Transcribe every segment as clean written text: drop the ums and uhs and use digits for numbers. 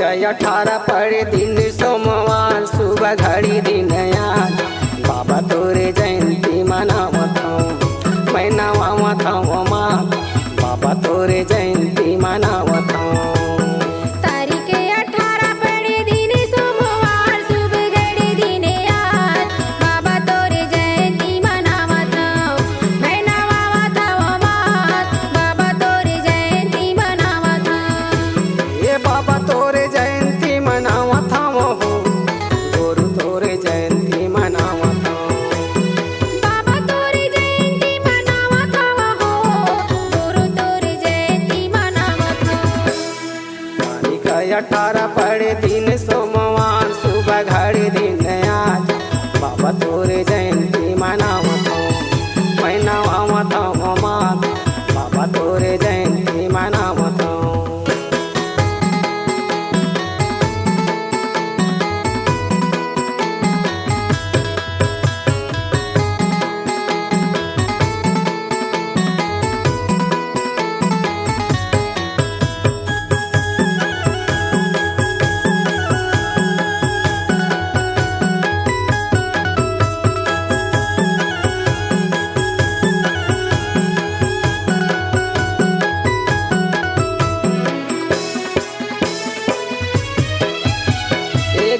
18 पड़े दिन सोमवार सुबह घड़ी दिन यार बाबा तोरे जयंती मनावत हूँ मैं नवावत हूँ माँ बाबा तोरे जयंती मनावत हूँ। तारीख 18 पड़े दिन सोमवार सुबह घड़ी दिन यार बाबा तोरे जयंती मनावत हूँ मैं नवावत हूँ माँ बाबा तोरे जयंती मनावत हूँ। ये बाबा तोरे जयंती मनावत हूँ गुरु तोरे जयंती मनावत हूँ। बाबा तोरे जयंती मनावत हूँ गुरु तोरे जयंती मनावत हूँ। तारीख 18 पड़े दिन सोमवार सुबह घड़ी दिन आज बाबा तोरे जयंती मनावत हूँ मैं नवावत हूँ माँ बाबा तोरे जयंती मनावत हूँ।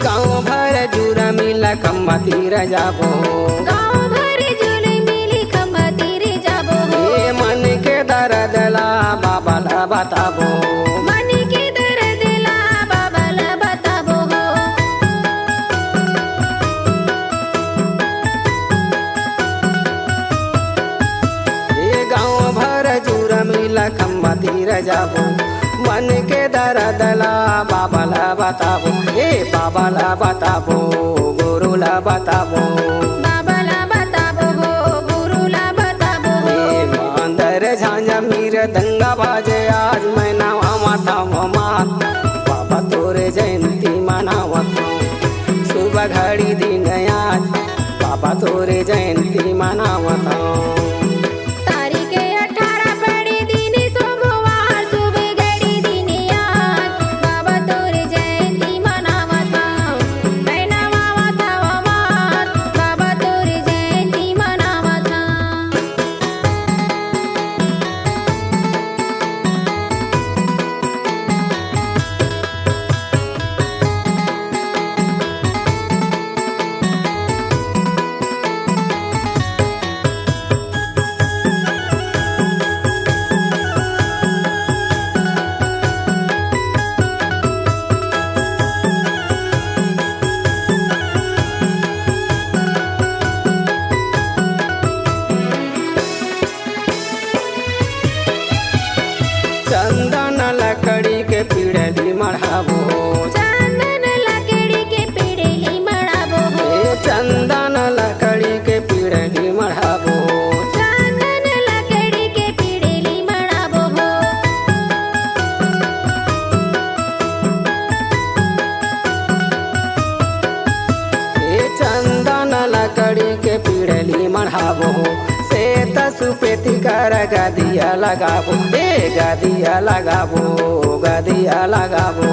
गाँव भर जुरा मिला खम्बा तीर जाबो गाँव भर जुली मिली खम्बा तीरे जाबो ये मन के दर्द ला बाबा ला बताबो मन के दर्द ला बाबा ला बताबो हो। ये गाँव भर जुरा मिला खम्बा तीर जाबो मन के दर्द ला बाबा ला बताबो ए बाबा ला बताबो गुरु ला बताबो बाबा ला बताबो हो गुरु ला बताबो हो। ए अंदर झांझा मीर दंगा बाजे आज मैं नवावत हूँ माँ बाबा तोरे जयंती मनावत हूँ सुबह घड़ी दिन आज बाबा तोरे जयंती मनावत हूँ। तारीख 18 पड़े दिन सोमवार सुबह घड़ी दिन यार बाबा तोरे जयंती मनावत हूँ मैं नवावत हूँ माँ बाबा तोरे जयंती मनावत हूँ। चंदन लकड़ी के पीढ़ी मढ़ाबो चंदन लकड़ी के पीढ़ी मढ़ाबो हो ए चंदन लकड़ी के पीढ़ी मढ़ाबो चंदन लकड़ी के पीढ़ी मढ़ाबो हो। ए चंदन लकड़ी के पीढ़ी मढ़ाबो से तसुपेती कर गदिया लगाबो ए गदिया लगाबो गदिया लगाबो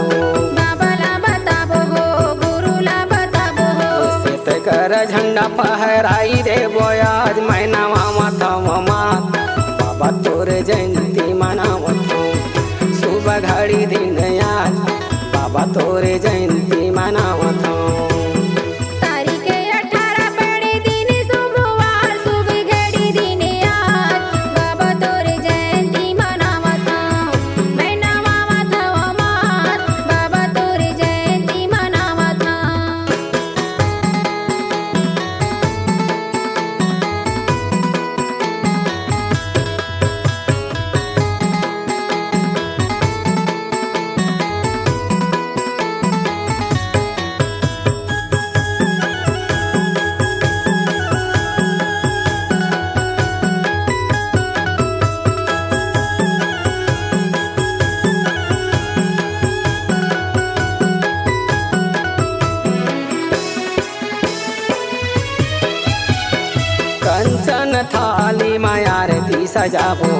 बाबा ला बताबो हो गुरु ला बताबो हो। से कर झंडा फहराई देबो आज मैं नवावत हूँ माँ बाबा तोरे जयंती मनावत हूँ सुबह घड़ी दिन आज बाबा तोरे जयंती मनावत हूँ। तारीख 18 पड़े दिन सोमवार सुबह घड़ी दिन यार बाबा तोरे जयंती मनावत हूँ मैं नवावत हूँ माँ बाबा तोरे जयंती मनावत हूँ। कंचन थाली में आरती सजाबो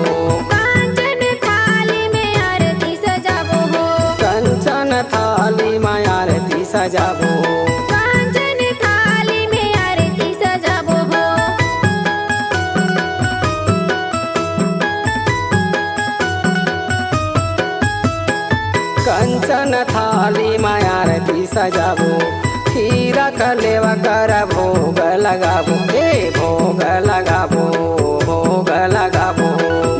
कांचन थाली में आरती सजाबो हो कंचन थाली में आरती सजाबो कांचन थाली में आरती सजाबो हो कंचन थाली में आरती सजाबो खीरा कलेवा कर भोग लगाबो ए भोग लगाबो भोग लगाबो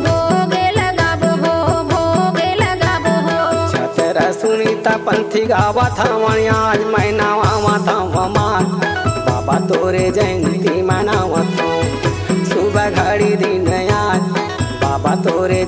भोग लगाबो हो भोग लगाबो हो छतरा सुनीता पंथी गावत हवन आज मनावत हवन बाबा तोरे जयंती मनावत हूँ सुबह घड़ी दिन आज बाबा तोरे